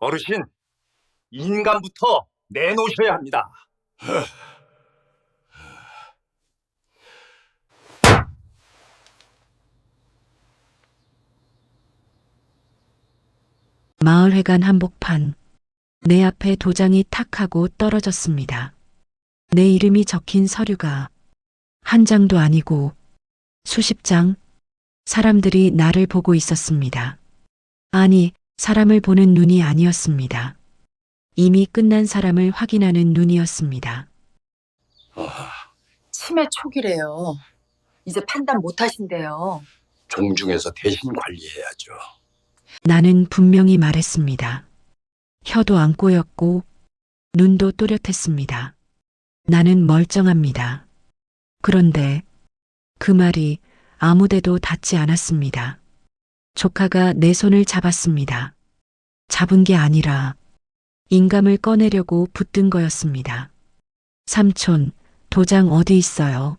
어르신, 인감부터 내놓으셔야 합니다. 마을회관 한복판. 내 앞에 도장이 탁 하고 떨어졌습니다. 내 이름이 적힌 서류가 한 장도 아니고 수십 장. 사람들이 나를 보고 있었습니다. 아니, 사람을 보는 눈이 아니었습니다. 이미 끝난 사람을 확인하는 눈이었습니다. 치매 초기래요. 이제 판단 못 하신대요. 종중에서 대신 관리해야죠. 나는 분명히 말했습니다. 혀도 안 꼬였고 눈도 또렷했습니다. 나는 멀쩡합니다. 그런데 그 말이 아무데도 닿지 않았습니다. 조카가 내 손을 잡았습니다. 잡은 게 아니라 인감을 꺼내려고 붙든 거였습니다. 삼촌, 도장 어디 있어요?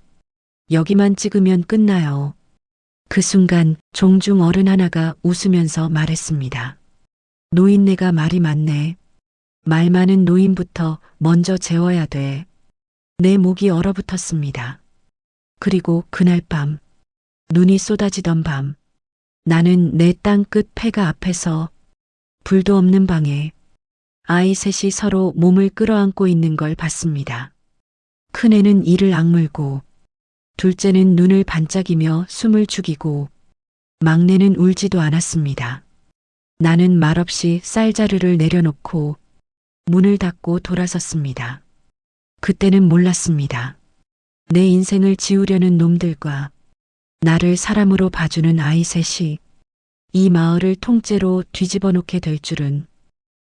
여기만 찍으면 끝나요. 그 순간 종중 어른 하나가 웃으면서 말했습니다. 노인네가 말이 많네. 말 많은 노인부터 먼저 재워야 돼. 내 목이 얼어붙었습니다. 그리고 그날 밤, 눈이 쏟아지던 밤, 나는 내 땅끝 폐가 앞에서 불도 없는 방에 아이 셋이 서로 몸을 끌어안고 있는 걸 봤습니다. 큰애는 이를 악물고, 둘째는 눈을 반짝이며 숨을 죽이고, 막내는 울지도 않았습니다. 나는 말없이 쌀자루를 내려놓고 문을 닫고 돌아섰습니다. 그때는 몰랐습니다. 내 인생을 지우려는 놈들과 나를 사람으로 봐주는 아이 셋이 이 마을을 통째로 뒤집어 놓게 될 줄은.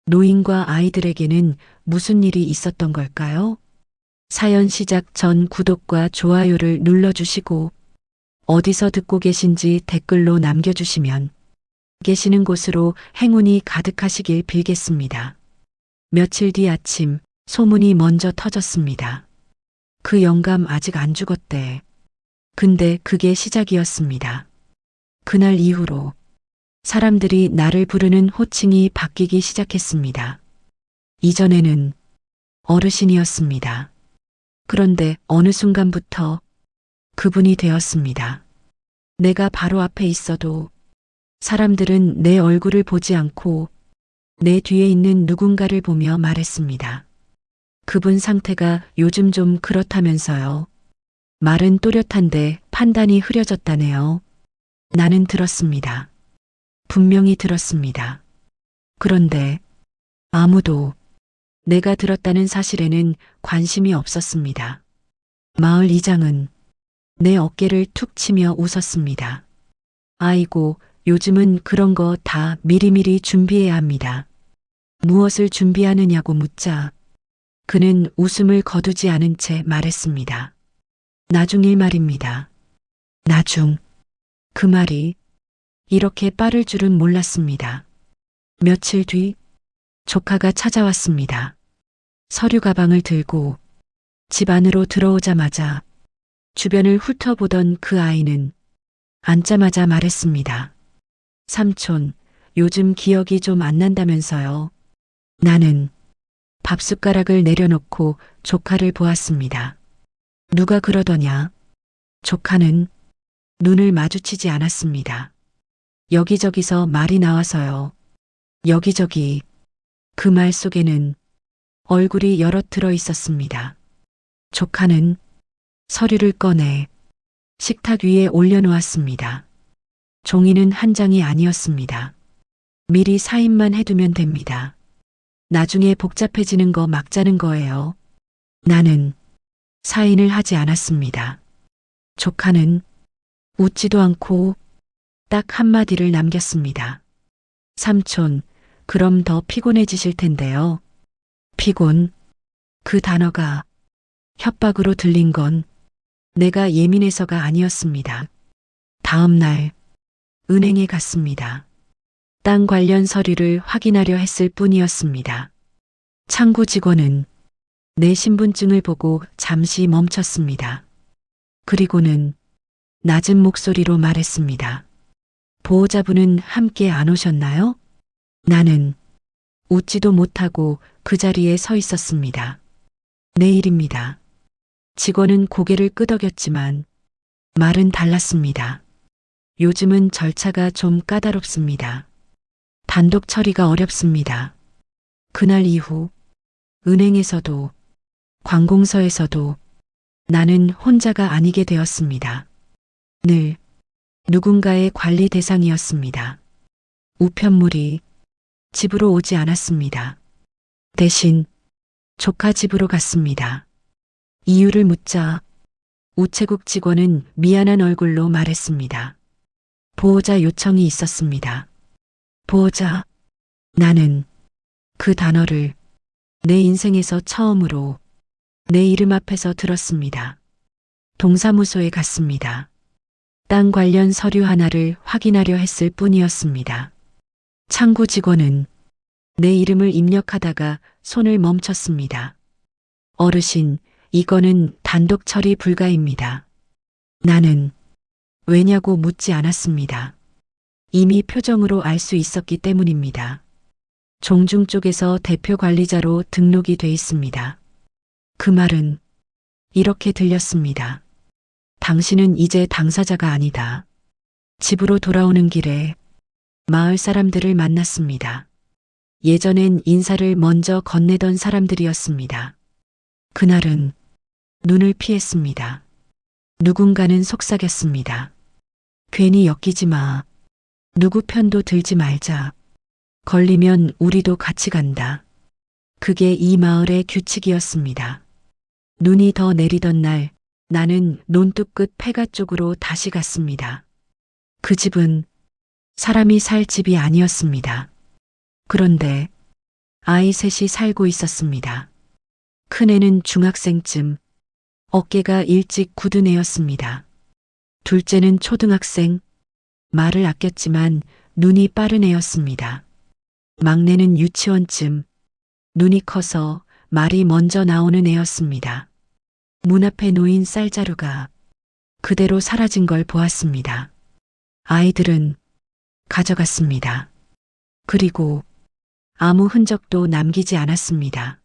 노인과 아이들에게는 무슨 일이 있었던 걸까요? 사연 시작 전 구독과 좋아요를 눌러주시고 어디서 듣고 계신지 댓글로 남겨주시면 계시는 곳으로 행운이 가득하시길 빌겠습니다. 며칠 뒤 아침 소문이 먼저 터졌습니다. 그 영감 아직 안 죽었대. 근데 그게 시작이었습니다. 그날 이후로 사람들이 나를 부르는 호칭이 바뀌기 시작했습니다. 이전에는 어르신이었습니다. 그런데 어느 순간부터 그분이 되었습니다. 내가 바로 앞에 있어도 사람들은 내 얼굴을 보지 않고 내 뒤에 있는 누군가를 보며 말했습니다. 그분 상태가 요즘 좀 그렇다면서요. 말은 또렷한데 판단이 흐려졌다네요. 나는 들었습니다. 분명히 들었습니다. 그런데 아무도 내가 들었다는 사실에는 관심이 없었습니다. 마을 이장은 내 어깨를 툭 치며 웃었습니다. 아이고, 요즘은 그런 거 다 미리미리 준비해야 합니다. 무엇을 준비하느냐고 묻자 그는 웃음을 거두지 않은 채 말했습니다. 나중일 말입니다. 나중. 그 말이 이렇게 빠를 줄은 몰랐습니다. 며칠 뒤 조카가 찾아왔습니다. 서류 가방을 들고 집 안으로 들어오자마자 주변을 훑어보던 그 아이는 앉자마자 말했습니다. 삼촌, 요즘 기억이 좀 안 난다면서요. 나는 밥숟가락을 내려놓고 조카를 보았습니다. 누가 그러더냐? 조카는 눈을 마주치지 않았습니다. 여기저기서 말이 나와서요. 여기저기. 그 말 속에는 얼굴이 여럿 들어 있었습니다. 조카는 서류를 꺼내 식탁 위에 올려놓았습니다. 종이는 한 장이 아니었습니다. 미리 사인만 해두면 됩니다. 나중에 복잡해지는 거 막자는 거예요. 나는 사인을 하지 않았습니다. 조카는 웃지도 않고 딱 한마디를 남겼습니다. 삼촌, 그럼 더 피곤해지실 텐데요. 피곤. 그 단어가 협박으로 들린 건 내가 예민해서가 아니었습니다. 다음 날 은행에 갔습니다. 땅 관련 서류를 확인하려 했을 뿐이었습니다. 창구 직원은 내 신분증을 보고 잠시 멈췄습니다. 그리고는 낮은 목소리로 말했습니다. 보호자분은 함께 안 오셨나요? 나는 웃지도 못하고 그 자리에 서 있었습니다. 내일입니다. 직원은 고개를 끄덕였지만 말은 달랐습니다. 요즘은 절차가 좀 까다롭습니다. 단독 처리가 어렵습니다. 그날 이후 은행에서도 관공서에서도 나는 혼자가 아니게 되었습니다. 늘 누군가의 관리 대상이었습니다. 우편물이 집으로 오지 않았습니다. 대신 조카 집으로 갔습니다. 이유를 묻자 우체국 직원은 미안한 얼굴로 말했습니다. 보호자 요청이 있었습니다. 보호자. 나는 그 단어를 내 인생에서 처음으로 내 이름 앞에서 들었습니다. 동사무소에 갔습니다. 땅 관련 서류 하나를 확인하려 했을 뿐이었습니다. 창구 직원은 내 이름을 입력하다가 손을 멈췄습니다. 어르신, 이거는 단독 처리 불가입니다. 나는 왜냐고 묻지 않았습니다. 이미 표정으로 알 수 있었기 때문입니다. 종중 쪽에서 대표 관리자로 등록이 돼 있습니다. 그 말은 이렇게 들렸습니다. 당신은 이제 당사자가 아니다. 집으로 돌아오는 길에 마을 사람들을 만났습니다. 예전엔 인사를 먼저 건네던 사람들이었습니다. 그날은 눈을 피했습니다. 누군가는 속삭였습니다. 괜히 엮이지 마. 누구 편도 들지 말자. 걸리면 우리도 같이 간다. 그게 이 마을의 규칙이었습니다. 눈이 더 내리던 날 나는 논뚝 끝 폐가 쪽으로 다시 갔습니다. 그 집은 사람이 살 집이 아니었습니다. 그런데 아이 셋이 살고 있었습니다. 큰애는 중학생쯤, 어깨가 일찍 굳은 애였습니다. 둘째는 초등학생, 말을 아꼈지만 눈이 빠른 애였습니다. 막내는 유치원쯤, 눈이 커서 말이 먼저 나오는 애였습니다. 문 앞에 놓인 쌀자루가 그대로 사라진 걸 보았습니다. 아이들은 가져갔습니다. 그리고 아무 흔적도 남기지 않았습니다.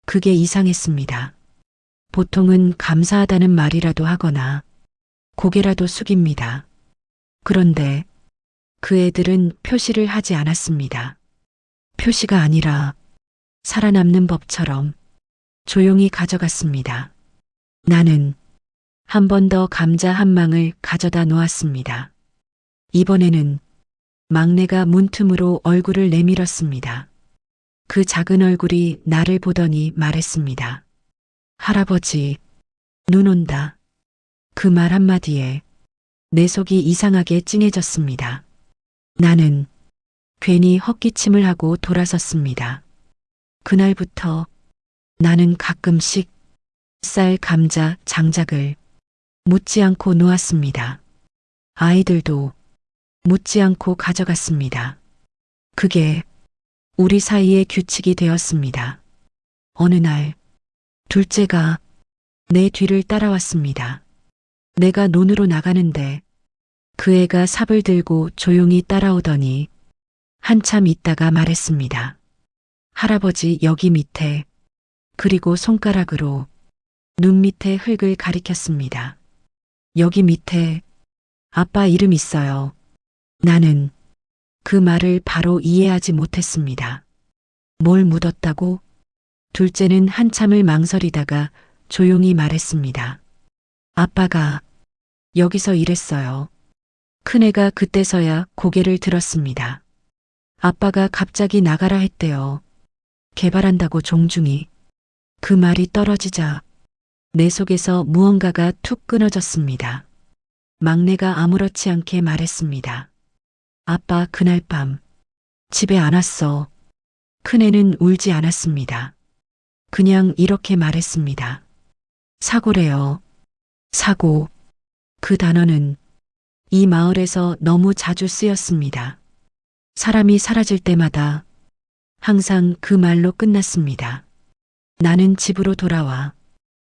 그게 이상했습니다. 보통은 감사하다는 말이라도 하거나 고개라도 숙입니다. 그런데 그 애들은 표시를 하지 않았습니다. 표시가 아니라 살아남는 법처럼 조용히 가져갔습니다. 나는 한 번 더 감자 한 망을 가져다 놓았습니다. 이번에는 막내가 문틈으로 얼굴을 내밀었습니다. 그 작은 얼굴이 나를 보더니 말했습니다. 할아버지, 눈 온다. 그 말 한마디에 내 속이 이상하게 찡해졌습니다. 나는 괜히 헛기침을 하고 돌아섰습니다. 그날부터 나는 가끔씩 쌀, 감자, 장작을 묻지 않고 놓았습니다. 아이들도 묻지 않고 가져갔습니다. 그게 우리 사이의 규칙이 되었습니다. 어느 날 둘째가 내 뒤를 따라왔습니다. 내가 논으로 나가는데 그 애가 삽을 들고 조용히 따라오더니 한참 있다가 말했습니다. 할아버지 여기 밑에, 그리고 손가락으로 눈 밑에 흙을 가리켰습니다. 여기 밑에 아빠 이름 있어요. 나는 그 말을 바로 이해하지 못했습니다. 뭘 묻었다고? 둘째는 한참을 망설이다가 조용히 말했습니다. 아빠가 여기서 일했어요. 큰애가 그때서야 고개를 들었습니다. 아빠가 갑자기 나가라 했대요. 개발한다고 종중이. 그 말이 떨어지자 내 속에서 무언가가 툭 끊어졌습니다. 막내가 아무렇지 않게 말했습니다. 아빠 그날 밤 집에 안 왔어. 큰애는 울지 않았습니다. 그냥 이렇게 말했습니다. 사고래요. 사고. 그 단어는 이 마을에서 너무 자주 쓰였습니다. 사람이 사라질 때마다 항상 그 말로 끝났습니다. 나는 집으로 돌아와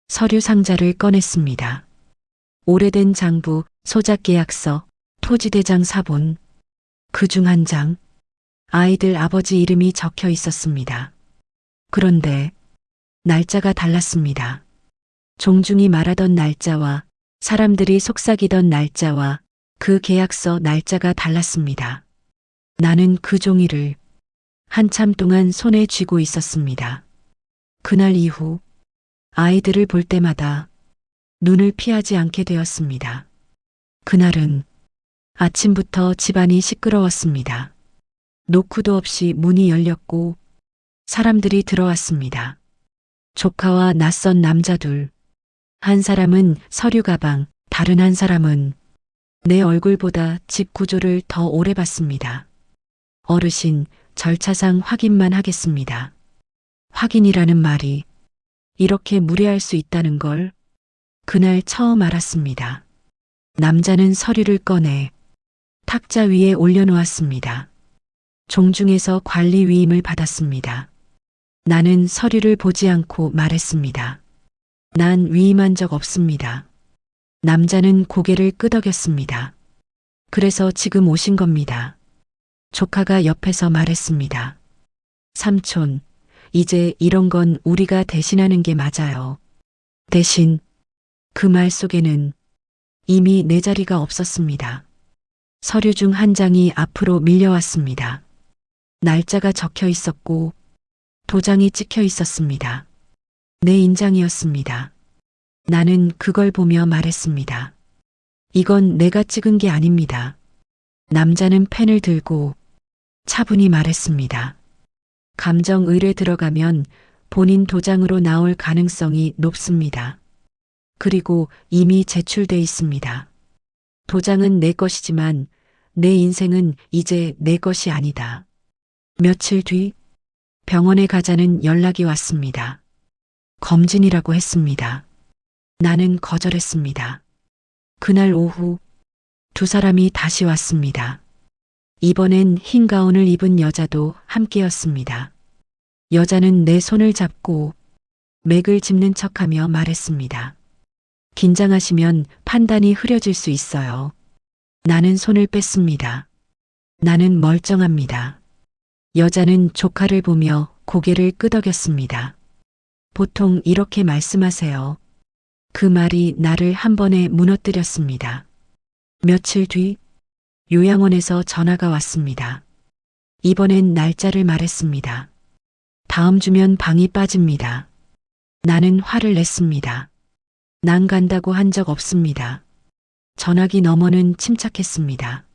서류 상자를 꺼냈습니다. 오래된 장부, 소작 계약서, 토지대장 사본, 그중 한 장, 아이들 아버지 이름이 적혀 있었습니다. 그런데 날짜가 달랐습니다. 종중이 말하던 날짜와 사람들이 속삭이던 날짜와 그 계약서 날짜가 달랐습니다. 나는 그 종이를 한참 동안 손에 쥐고 있었습니다. 그날 이후 아이들을 볼 때마다 눈을 피하지 않게 되었습니다. 그날은 아침부터 집안이 시끄러웠습니다. 노크도 없이 문이 열렸고 사람들이 들어왔습니다. 조카와 낯선 남자 둘. 한 사람은 서류 가방, 다른 한 사람은 내 얼굴보다 집 구조를 더 오래 봤습니다. 어르신, 절차상 확인만 하겠습니다. 확인이라는 말이 이렇게 무례할 수 있다는 걸 그날 처음 알았습니다. 남자는 서류를 꺼내 탁자 위에 올려놓았습니다. 종중에서 관리 위임을 받았습니다. 나는 서류를 보지 않고 말했습니다. 난 위임한 적 없습니다. 남자는 고개를 끄덕였습니다. 그래서 지금 오신 겁니다. 조카가 옆에서 말했습니다. 삼촌, 이제 이런 건 우리가 대신하는 게 맞아요. 대신 그 말 속에는 이미 내 자리가 없었습니다. 서류 중 한 장이 앞으로 밀려왔습니다. 날짜가 적혀 있었고 도장이 찍혀 있었습니다. 내 인장이었습니다. 나는 그걸 보며 말했습니다. 이건 내가 찍은 게 아닙니다. 남자는 펜을 들고 차분히 말했습니다. 감정의뢰 들어가면 본인 도장으로 나올 가능성이 높습니다. 그리고 이미 제출돼 있습니다. 도장은 내 것이지만 내 인생은 이제 내 것이 아니다. 며칠 뒤 병원에 가자는 연락이 왔습니다. 검진이라고 했습니다. 나는 거절했습니다. 그날 오후 두 사람이 다시 왔습니다. 이번엔 흰 가운을 입은 여자도 함께였습니다. 여자는 내 손을 잡고 맥을 짚는 척하며 말했습니다. 긴장하시면 판단이 흐려질 수 있어요. 나는 손을 뺐습니다. 나는 멀쩡합니다. 여자는 조카를 보며 고개를 끄덕였습니다. 보통 이렇게 말씀하세요. 그 말이 나를 한 번에 무너뜨렸습니다. 며칠 뒤 요양원에서 전화가 왔습니다. 이번엔 날짜를 말했습니다. 다음 주면 방이 빠집니다. 나는 화를 냈습니다. 난 간다고 한 적 없습니다. 전화기 너머는 침착했습니다.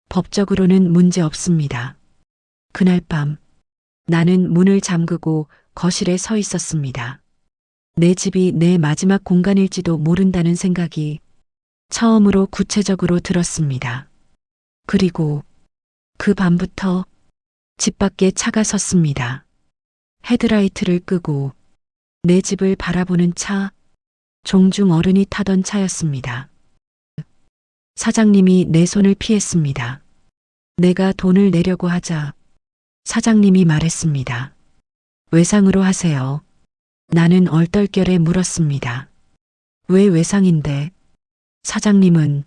법적으로는 문제 없습니다. 그날 밤 나는 문을 잠그고 거실에 서 있었습니다. 내 집이 내 마지막 공간일지도 모른다는 생각이 처음으로 구체적으로 들었습니다. 그리고 그 밤부터 집 밖에 차가 섰습니다. 헤드라이트를 끄고 내 집을 바라보는 차, 종중 어른이 타던 차였습니다. 사장님이 내 손을 피했습니다. 내가 돈을 내려고 하자 사장님이 말했습니다. 외상으로 하세요. 나는 얼떨결에 물었습니다. 왜 외상인데? 사장님은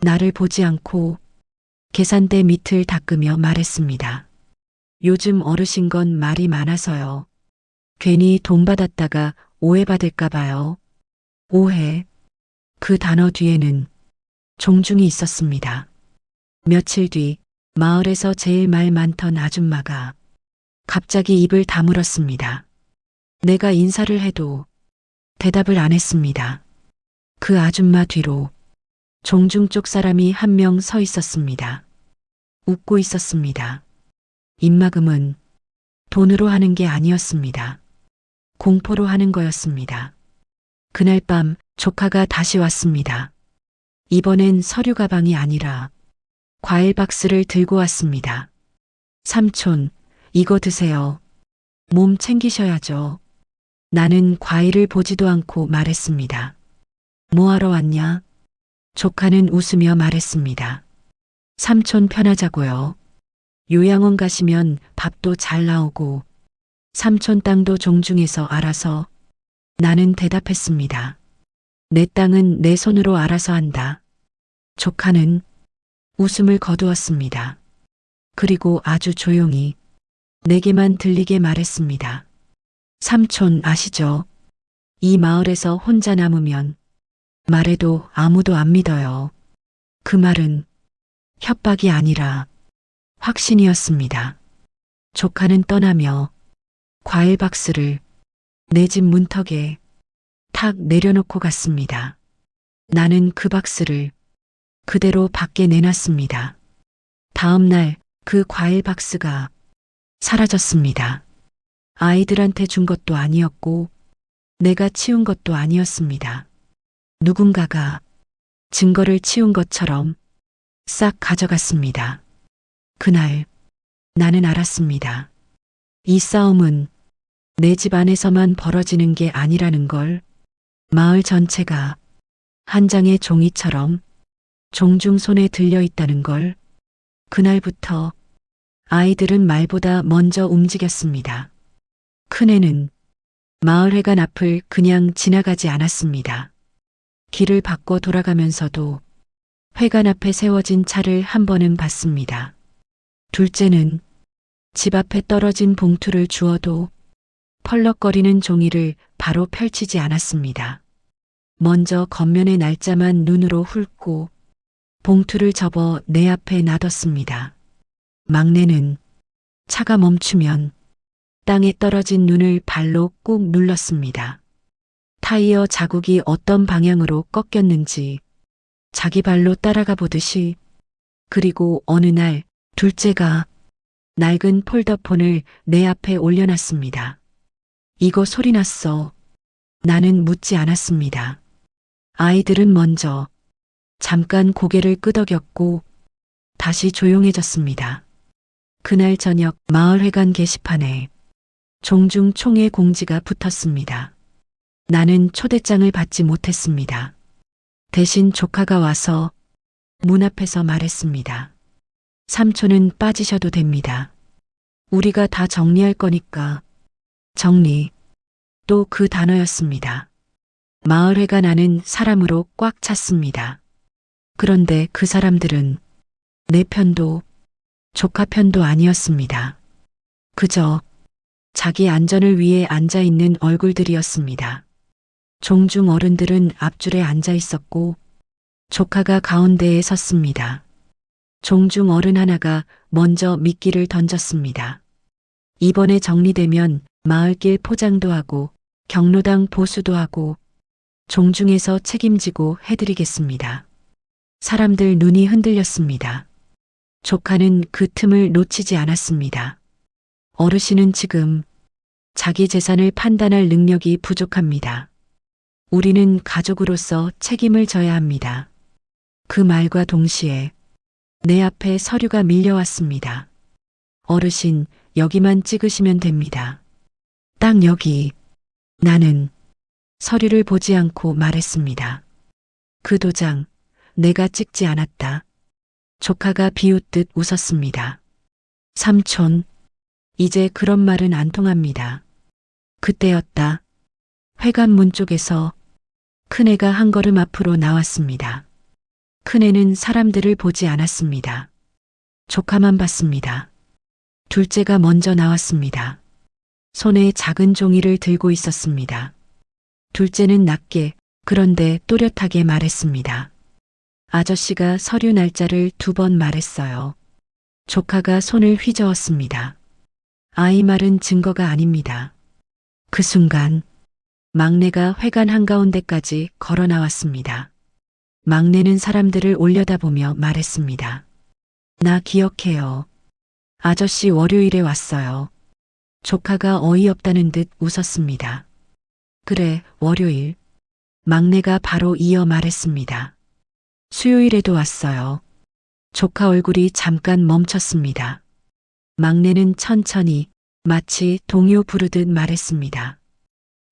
나를 보지 않고 계산대 밑을 닦으며 말했습니다. 요즘 어르신 건 말이 많아서요. 괜히 돈 받았다가 오해받을까 봐요. 오해. 그 단어 뒤에는 종중이 있었습니다. 며칠 뒤 마을에서 제일 말 많던 아줌마가 갑자기 입을 다물었습니다. 내가 인사를 해도 대답을 안 했습니다. 그 아줌마 뒤로 종중 쪽 사람이 한 명 서 있었습니다. 웃고 있었습니다. 입막음은 돈으로 하는 게 아니었습니다. 공포로 하는 거였습니다. 그날 밤 조카가 다시 왔습니다. 이번엔 서류 가방이 아니라 과일 박스를 들고 왔습니다. 삼촌, 이거 드세요. 몸 챙기셔야죠. 나는 과일을 보지도 않고 말했습니다. 뭐하러 왔냐? 조카는 웃으며 말했습니다. 삼촌 편하자고요. 요양원 가시면 밥도 잘 나오고 삼촌 땅도 종중에서 알아서. 나는 대답했습니다. 내 땅은 내 손으로 알아서 한다. 조카는 웃음을 거두었습니다. 그리고 아주 조용히 내게만 들리게 말했습니다. 삼촌 아시죠? 이 마을에서 혼자 남으면 말해도 아무도 안 믿어요. 그 말은 협박이 아니라 확신이었습니다. 조카는 떠나며 과일 박스를 내 집 문턱에 탁 내려놓고 갔습니다. 나는 그 박스를 그대로 밖에 내놨습니다. 다음 날 그 과일 박스가 사라졌습니다. 아이들한테 준 것도 아니었고 내가 치운 것도 아니었습니다. 누군가가 증거를 치운 것처럼 싹 가져갔습니다. 그날 나는 알았습니다. 이 싸움은 내 집 안에서만 벌어지는 게 아니라는 걸, 마을 전체가 한 장의 종이처럼 종중 손에 들려 있다는 걸. 그날부터 아이들은 말보다 먼저 움직였습니다. 큰애는 마을회관 앞을 그냥 지나가지 않았습니다. 길을 바꿔 돌아가면서도 회관 앞에 세워진 차를 한 번은 봤습니다. 둘째는 집 앞에 떨어진 봉투를 주워도 펄럭거리는 종이를 바로 펼치지 않았습니다. 먼저 겉면의 날짜만 눈으로 훑고 봉투를 접어 내 앞에 놔뒀습니다. 막내는 차가 멈추면 땅에 떨어진 눈을 발로 꾹 눌렀습니다. 타이어 자국이 어떤 방향으로 꺾였는지 자기 발로 따라가 보듯이. 그리고 어느 날 둘째가 낡은 폴더폰을 내 앞에 올려놨습니다. 이거 소리 났어. 나는 묻지 않았습니다. 아이들은 먼저 잠깐 고개를 끄덕였고 다시 조용해졌습니다. 그날 저녁 마을회관 게시판에 종중 총회 공지가 붙었습니다. 나는 초대장을 받지 못했습니다. 대신 조카가 와서 문 앞에서 말했습니다. 삼촌은 빠지셔도 됩니다. 우리가 다 정리할 거니까. 정리. 또 그 단어였습니다. 마을회관 안은 사람으로 꽉 찼습니다. 그런데 그 사람들은 내 편도 조카 편도 아니었습니다. 그저 자기 안전을 위해 앉아 있는 얼굴들이었습니다. 종중 어른들은 앞줄에 앉아 있었고 조카가 가운데에 섰습니다. 종중 어른 하나가 먼저 미끼를 던졌습니다. 이번에 정리되면 마을길 포장도 하고 경로당 보수도 하고 종중에서 책임지고 해드리겠습니다. 사람들 눈이 흔들렸습니다. 조카는 그 틈을 놓치지 않았습니다. 어르신은 지금 자기 재산을 판단할 능력이 부족합니다. 우리는 가족으로서 책임을 져야 합니다. 그 말과 동시에 내 앞에 서류가 밀려왔습니다. 어르신, 여기만 찍으시면 됩니다. 딱 여기. 나는 서류를 보지 않고 말했습니다. 그 도장, 내가 찍지 않았다. 조카가 비웃듯 웃었습니다. 삼촌, 이제 그런 말은 안 통합니다. 그때였다. 회관 문 쪽에서 큰애가 한 걸음 앞으로 나왔습니다. 큰애는 사람들을 보지 않았습니다. 조카만 봤습니다. 둘째가 먼저 나왔습니다. 손에 작은 종이를 들고 있었습니다. 둘째는 낮게, 그런데 또렷하게 말했습니다. 아저씨가 서류 날짜를 2번 말했어요. 조카가 손을 휘저었습니다. 아이 말은 증거가 아닙니다. 그 순간 막내가 회관 한가운데까지 걸어 나왔습니다. 막내는 사람들을 올려다보며 말했습니다. 나 기억해요. 아저씨 월요일에 왔어요. 조카가 어이없다는 듯 웃었습니다. 그래, 월요일. 막내가 바로 이어 말했습니다. 수요일에도 왔어요. 조카 얼굴이 잠깐 멈췄습니다. 막내는 천천히 마치 동요 부르듯 말했습니다.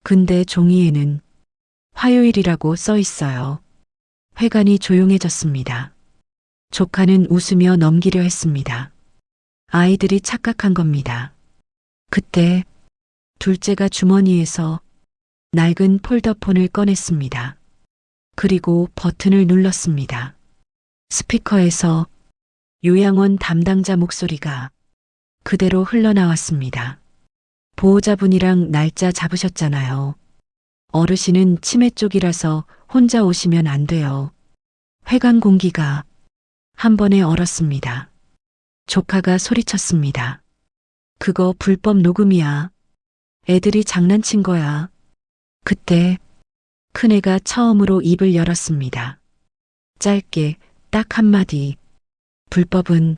근데 종이에는 화요일이라고 써 있어요. 회관이 조용해졌습니다. 조카는 웃으며 넘기려 했습니다. 아이들이 착각한 겁니다. 그때 둘째가 주머니에서 낡은 폴더폰을 꺼냈습니다. 그리고 버튼을 눌렀습니다. 스피커에서 요양원 담당자 목소리가 그대로 흘러나왔습니다. 보호자분이랑 날짜 잡으셨잖아요. 어르신은 치매 쪽이라서 혼자 오시면 안 돼요. 회관 공기가 한 번에 얼었습니다. 조카가 소리쳤습니다. 그거 불법 녹음이야. 애들이 장난친 거야. 그때 큰애가 처음으로 입을 열었습니다. 짧게 딱 한마디. 불법은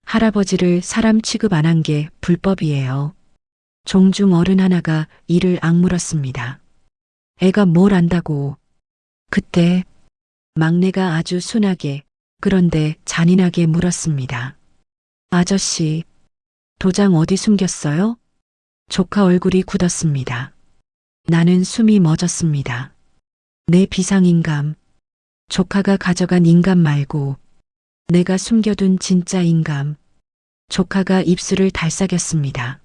할아버지를 사람 취급 안 한 게 불법이에요. 종중 어른 하나가 이를 악물었습니다. 애가 뭘 안다고. 그때 막내가 아주 순하게 그런데 잔인하게 물었습니다. 아저씨, 도장 어디 숨겼어요? 조카 얼굴이 굳었습니다. 나는 숨이 멎었습니다. 내 비상인감. 조카가 가져간 인감 말고 내가 숨겨둔 진짜 인감. 조카가 입술을 달싹였습니다.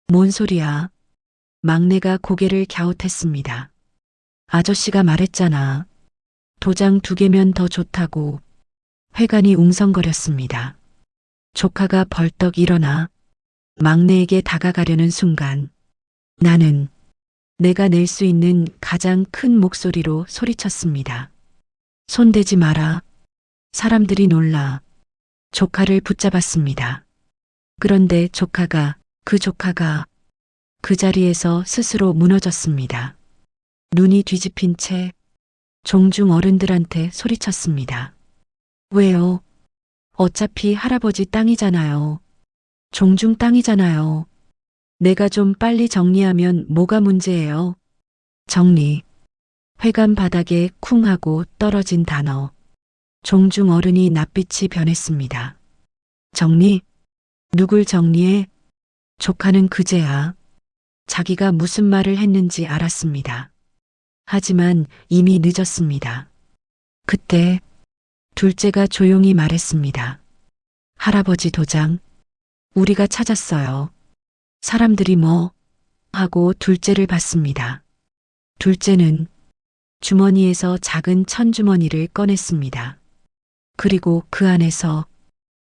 뭔 소리야? 막내가 고개를 갸웃했습니다. 아저씨가 말했잖아. 도장 2개면 더 좋다고. 회관이 웅성거렸습니다. 조카가 벌떡 일어나 막내에게 다가가려는 순간 나는 내가 낼 수 있는 가장 큰 목소리로 소리쳤습니다. 손대지 마라. 사람들이 놀라. 조카를 붙잡았습니다. 그런데 조카가 그 자리에서 스스로 무너졌습니다. 눈이 뒤집힌 채 종중 어른들한테 소리쳤습니다. 왜요? 어차피 할아버지 땅이잖아요. 종중 땅이잖아요. 내가 좀 빨리 정리하면 뭐가 문제예요? 정리. 회관 바닥에 쿵 하고 떨어진 단어. 종중 어른이 낯빛이 변했습니다. 정리? 누굴 정리해? 조카는 그제야 자기가 무슨 말을 했는지 알았습니다. 하지만 이미 늦었습니다. 그때 둘째가 조용히 말했습니다. 할아버지 도장, 우리가 찾았어요. 사람들이 뭐? 하고 둘째를 봤습니다. 둘째는 주머니에서 작은 천주머니를 꺼냈습니다. 그리고 그 안에서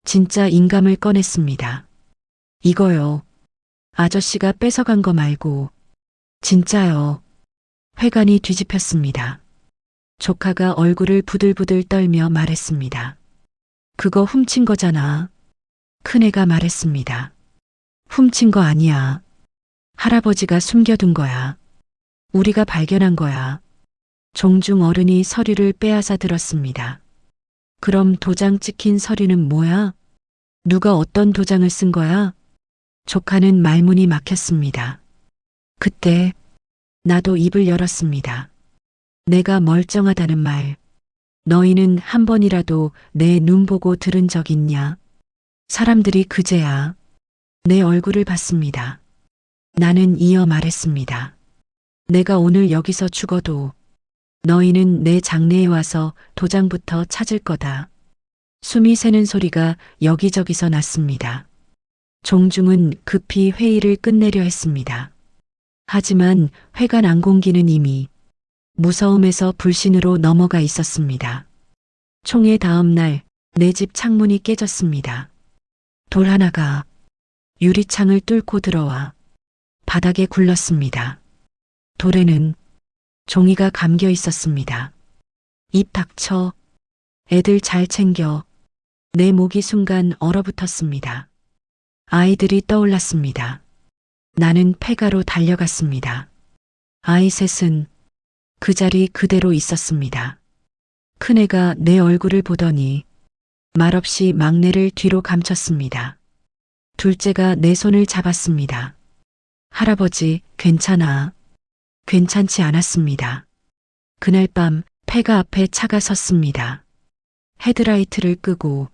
진짜 인감을 꺼냈습니다. 이거요. 아저씨가 뺏어간 거 말고. 진짜요. 회관이 뒤집혔습니다. 조카가 얼굴을 부들부들 떨며 말했습니다. 그거 훔친 거잖아. 큰애가 말했습니다. 훔친 거 아니야. 할아버지가 숨겨둔 거야. 우리가 발견한 거야. 종중 어른이 서류를 빼앗아 들었습니다. 그럼 도장 찍힌 서류는 뭐야? 누가 어떤 도장을 쓴 거야? 조카는 말문이 막혔습니다. 그때 나도 입을 열었습니다. 내가 멀쩡하다는 말. 너희는 한 번이라도 내 눈 보고 들은 적 있냐? 사람들이 그제야 내 얼굴을 봤습니다. 나는 이어 말했습니다. 내가 오늘 여기서 죽어도 너희는 내 장례에 와서 도장부터 찾을 거다. 숨이 새는 소리가 여기저기서 났습니다. 종중은 급히 회의를 끝내려 했습니다. 하지만 회관 안공기는 이미 무서움에서 불신으로 넘어가 있었습니다. 총의 다음 날 내 집 창문이 깨졌습니다. 돌 하나가 유리창을 뚫고 들어와 바닥에 굴렀습니다. 돌에는 종이가 감겨 있었습니다. 입 닥쳐. 애들 잘 챙겨. 내 목이 순간 얼어붙었습니다. 아이들이 떠올랐습니다. 나는 폐가로 달려갔습니다. 아이 셋은 그 자리 그대로 있었습니다. 큰애가 내 얼굴을 보더니 말없이 막내를 뒤로 감췄습니다. 둘째가 내 손을 잡았습니다. 할아버지, 괜찮아. 괜찮지 않았습니다. 그날 밤 폐가 앞에 차가 섰습니다. 헤드라이트를 끄고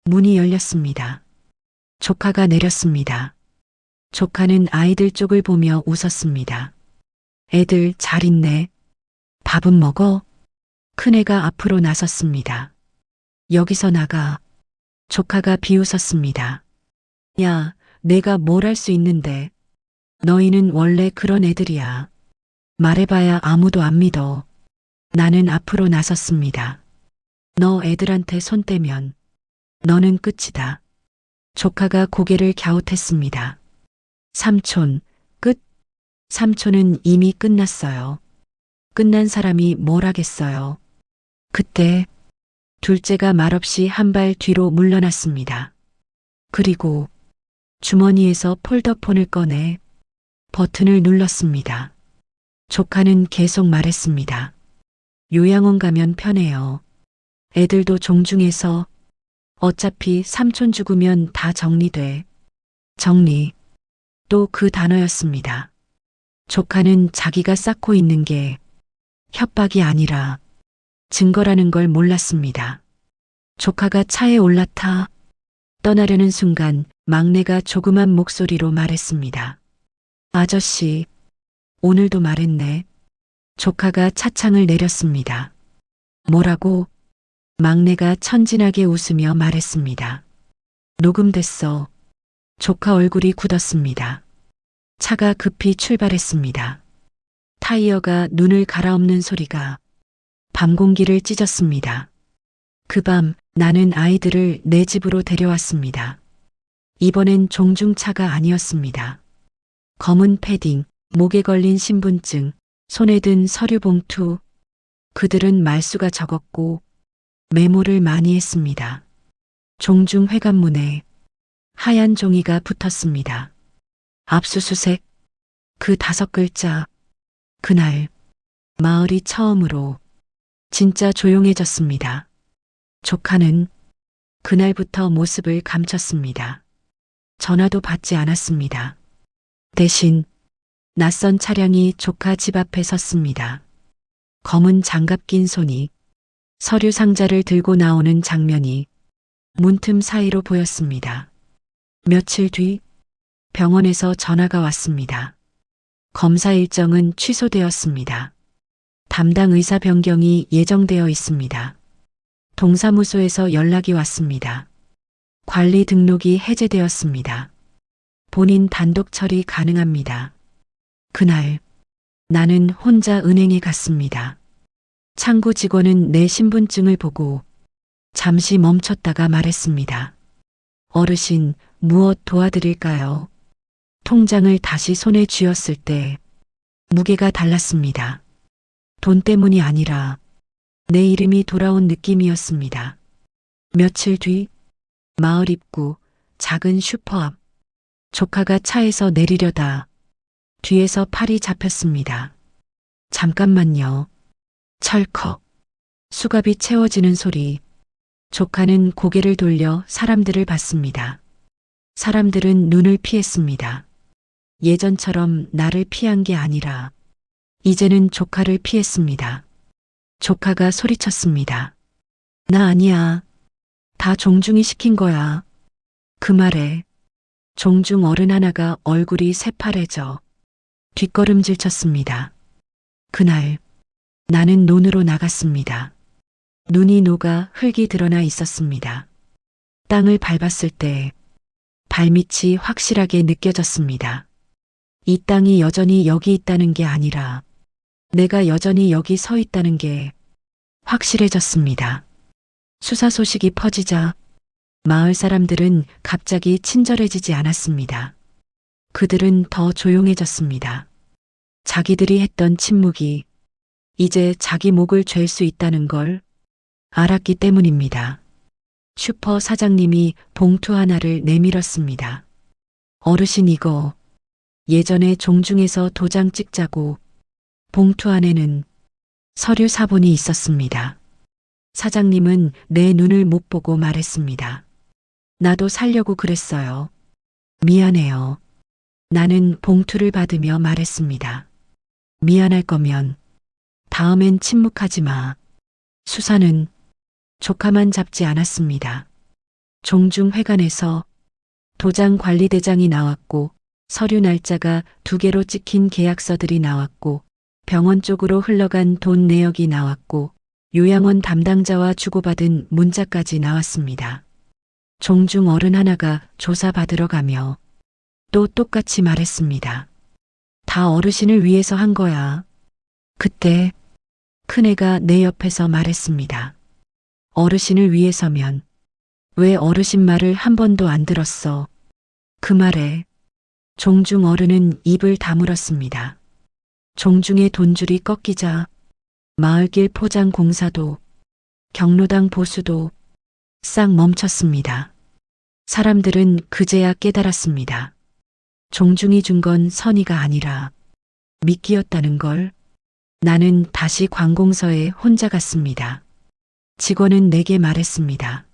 문이 열렸습니다. 조카가 내렸습니다. 조카는 아이들 쪽을 보며 웃었습니다. 애들 잘 있네. 밥은 먹어? 큰애가 앞으로 나섰습니다. 여기서 나가. 조카가 비웃었습니다. 야, 내가 뭘 할 수 있는데. 너희는 원래 그런 애들이야. 말해봐야 아무도 안 믿어. 나는 앞으로 나섰습니다. 너 애들한테 손 떼면 너는 끝이다. 조카가 고개를 갸웃했습니다. 삼촌, 끝? 삼촌은 이미 끝났어요. 끝난 사람이 뭘 하겠어요. 그때 둘째가 말없이 한 발 뒤로 물러났습니다. 그리고 주머니에서 폴더폰을 꺼내 버튼을 눌렀습니다. 조카는 계속 말했습니다. 요양원 가면 편해요. 애들도 종중해서 어차피 삼촌 죽으면 다 정리돼. 정리. 또 그 단어였습니다. 조카는 자기가 쌓고 있는 게 협박이 아니라 증거라는 걸 몰랐습니다. 조카가 차에 올라타 떠나려는 순간 막내가 조그만 목소리로 말했습니다. 아저씨, 오늘도 말했네. 조카가 차창을 내렸습니다. 뭐라고? 막내가 천진하게 웃으며 말했습니다. 녹음됐어. 조카 얼굴이 굳었습니다. 차가 급히 출발했습니다. 타이어가 눈을 갈아엎는 소리가 밤 공기를 찢었습니다. 그 밤 나는 아이들을 내 집으로 데려왔습니다. 이번엔 종중차가 아니었습니다. 검은 패딩, 목에 걸린 신분증, 손에 든 서류 봉투. 그들은 말수가 적었고 메모를 많이 했습니다. 종중 회관문에 하얀 종이가 붙었습니다. 압수수색. 그 5글자. 그날 마을이 처음으로 진짜 조용해졌습니다. 조카는 그날부터 모습을 감췄습니다. 전화도 받지 않았습니다. 대신 낯선 차량이 조카 집 앞에 섰습니다. 검은 장갑 낀 손이 서류 상자를 들고 나오는 장면이 문틈 사이로 보였습니다. 며칠 뒤 병원에서 전화가 왔습니다. 검사 일정은 취소되었습니다. 담당 의사 변경이 예정되어 있습니다. 동사무소에서 연락이 왔습니다. 관리 등록이 해제되었습니다. 본인 단독 처리 가능합니다. 그날 나는 혼자 은행에 갔습니다. 창구 직원은 내 신분증을 보고 잠시 멈췄다가 말했습니다. 어르신, 무엇 도와드릴까요? 통장을 다시 손에 쥐었을 때 무게가 달랐습니다. 돈 때문이 아니라 내 이름이 돌아온 느낌이었습니다. 며칠 뒤 마을 입구 작은 슈퍼 앞 조카가 차에서 내리려다 뒤에서 팔이 잡혔습니다. 잠깐만요. 철컥. 수갑이 채워지는 소리. 조카는 고개를 돌려 사람들을 봤습니다. 사람들은 눈을 피했습니다. 예전처럼 나를 피한 게 아니라 이제는 조카를 피했습니다. 조카가 소리쳤습니다. 나 아니야. 다 종중이 시킨 거야. 그 말에 종중 어른 하나가 얼굴이 새파래져 뒷걸음질 쳤습니다. 그날 나는 논으로 나갔습니다. 눈이 녹아 흙이 드러나 있었습니다. 땅을 밟았을 때 발밑이 확실하게 느껴졌습니다. 이 땅이 여전히 여기 있다는 게 아니라 내가 여전히 여기 서 있다는 게 확실해졌습니다. 수사 소식이 퍼지자 마을 사람들은 갑자기 친절해지지 않았습니다. 그들은 더 조용해졌습니다. 자기들이 했던 침묵이 이제 자기 목을 잴 수 있다는 걸 알았기 때문입니다. 슈퍼 사장님이 봉투 하나를 내밀었습니다. 어르신 이거 예전에 종중에서 도장 찍자고 봉투 안에는 서류 사본이 있었습니다. 사장님은 내 눈을 못 보고 말했습니다. 나도 살려고 그랬어요. 미안해요. 나는 봉투를 받으며 말했습니다. 미안할 거면 다음엔 침묵하지 마. 수사는 조카만 잡지 않았습니다. 종중회관에서 도장 관리대장이 나왔고 서류 날짜가 2개로 찍힌 계약서들이 나왔고 병원 쪽으로 흘러간 돈 내역이 나왔고 요양원 담당자와 주고받은 문자까지 나왔습니다. 종중 어른 하나가 조사받으러 가며 또 똑같이 말했습니다. 다 어르신을 위해서 한 거야. 그때 큰애가 내 옆에서 말했습니다. 어르신을 위해서면 왜 어르신 말을 한 번도 안 들었어? 그 말에 종중 어른은 입을 다물었습니다. 종중의 돈줄이 꺾이자 마을길 포장 공사도 경로당 보수도 싹 멈췄습니다. 사람들은 그제야 깨달았습니다. 종중이 준 건 선의가 아니라 미끼였다는 걸. 나는 다시 관공서에 혼자 갔습니다. 직원은 내게 말했습니다.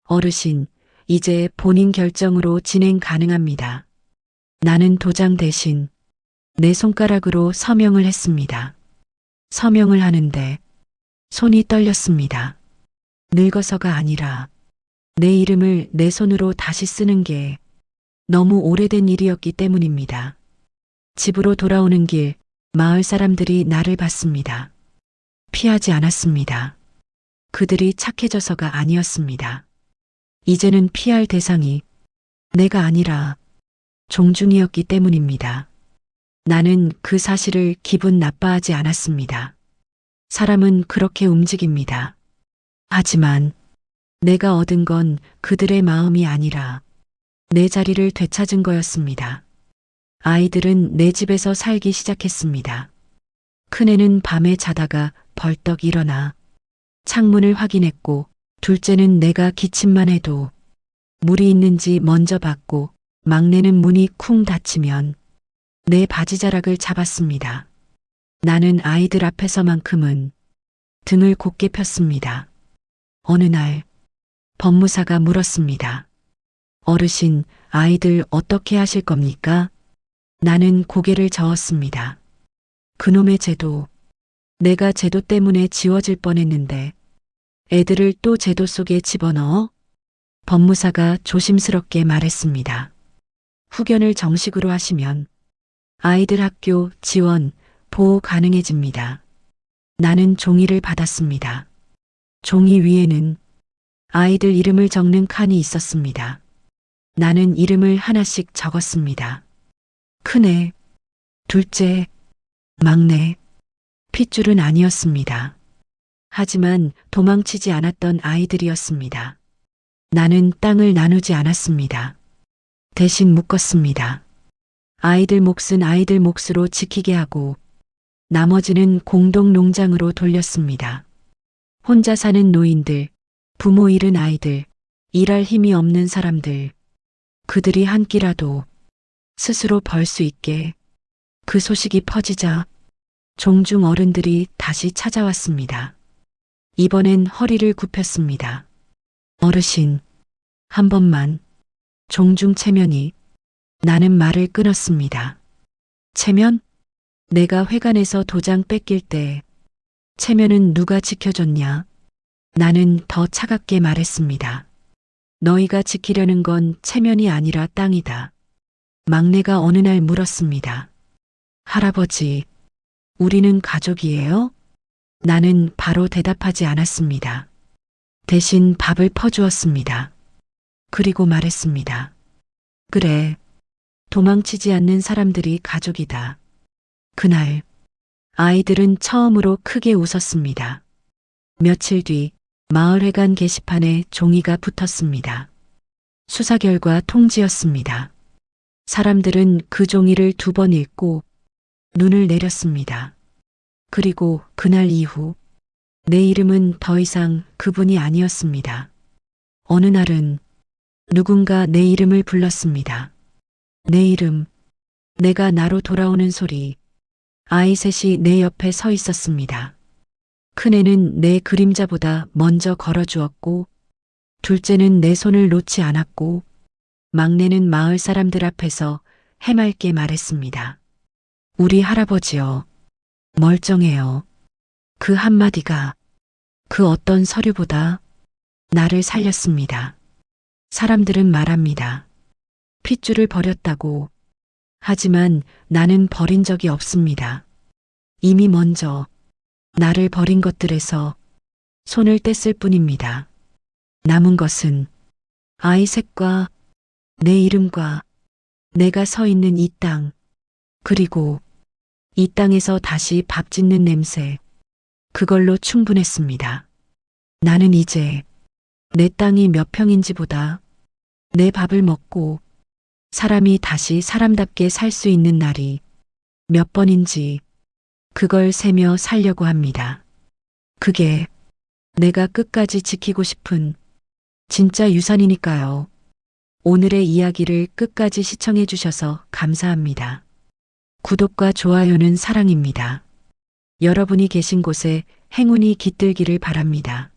어르신, 이제 본인 결정으로 진행 가능합니다. 나는 도장 대신 내 손가락으로 서명을 했습니다. 서명을 하는데 손이 떨렸습니다. 늙어서가 아니라 내 이름을 내 손으로 다시 쓰는 게 너무 오래된 일이었기 때문입니다. 집으로 돌아오는 길 마을 사람들이 나를 봤습니다. 피하지 않았습니다. 그들이 착해져서가 아니었습니다. 이제는 피할 대상이 내가 아니라 종중이었기 때문입니다. 나는 그 사실을 기분 나빠하지 않았습니다. 사람은 그렇게 움직입니다. 하지만 내가 얻은 건 그들의 마음이 아니라 내 자리를 되찾은 거였습니다. 아이들은 내 집에서 살기 시작했습니다. 큰애는 밤에 자다가 벌떡 일어나 창문을 확인했고, 둘째는 내가 기침만 해도 물이 있는지 먼저 봤고, 막내는 문이 쿵 닫히면 내 바지자락을 잡았습니다. 나는 아이들 앞에서만큼은 등을 곧게 폈습니다. 어느 날 법무사가 물었습니다. 어르신, 아이들 어떻게 하실 겁니까? 나는 고개를 저었습니다. 그놈의 제도, 내가 제도 때문에 지워질 뻔했는데 애들을 또 제도 속에 집어넣어? 법무사가 조심스럽게 말했습니다. 후견을 정식으로 하시면 아이들 학교 지원, 보호 가능해집니다. 나는 종이를 받았습니다. 종이 위에는 아이들 이름을 적는 칸이 있었습니다. 나는 이름을 하나씩 적었습니다. 큰애, 둘째, 막내, 핏줄은 아니었습니다. 하지만 도망치지 않았던 아이들이었습니다. 나는 땅을 나누지 않았습니다. 대신 묶었습니다. 아이들 몫은 아이들 몫으로 지키게 하고 나머지는 공동 농장으로 돌렸습니다. 혼자 사는 노인들, 부모 잃은 아이들, 일할 힘이 없는 사람들, 그들이 한 끼라도 스스로 벌 수 있게. 그 소식이 퍼지자 종중 어른들이 다시 찾아왔습니다. 이번엔 허리를 굽혔습니다. 어르신, 한 번만. 종중 체면이. 나는 말을 끊었습니다. 체면? 내가 회관에서 도장 뺏길 때 체면은 누가 지켜줬냐? 나는 더 차갑게 말했습니다. 너희가 지키려는 건 체면이 아니라 땅이다. 막내가 어느 날 물었습니다. 할아버지, 우리는 가족이에요? 나는 바로 대답하지 않았습니다. 대신 밥을 퍼주었습니다. 그리고 말했습니다. 그래, 도망치지 않는 사람들이 가족이다. 그날 아이들은 처음으로 크게 웃었습니다. 며칠 뒤 마을회관 게시판에 종이가 붙었습니다. 수사 결과 통지였습니다. 사람들은 그 종이를 2번 읽고 눈을 내렸습니다. 그리고 그날 이후 내 이름은 더 이상 그분이 아니었습니다. 어느 날은 누군가 내 이름을 불렀습니다. 내 이름, 내가 나로 돌아오는 소리. 아이 셋이 내 옆에 서 있었습니다. 큰애는 내 그림자보다 먼저 걸어주었고, 둘째는 내 손을 놓지 않았고, 막내는 마을 사람들 앞에서 해맑게 말했습니다. 우리 할아버지요. 멀쩡해요. 그 한마디가 그 어떤 서류보다 나를 살렸습니다. 사람들은 말합니다. 핏줄을 버렸다고. 하지만 나는 버린 적이 없습니다. 이미 먼저 나를 버린 것들에서 손을 뗐을 뿐입니다. 남은 것은 아이 셋과 내 이름과 내가 서 있는 이 땅, 그리고 이 땅에서 다시 밥 짓는 냄새, 그걸로 충분했습니다. 나는 이제 내 땅이 몇 평인지보다 내 밥을 먹고 사람이 다시 사람답게 살 수 있는 날이 몇 번인지 그걸 세며 살려고 합니다. 그게 내가 끝까지 지키고 싶은 진짜 유산이니까요. 오늘의 이야기를 끝까지 시청해 주셔서 감사합니다. 구독과 좋아요는 사랑입니다. 여러분이 계신 곳에 행운이 깃들기를 바랍니다.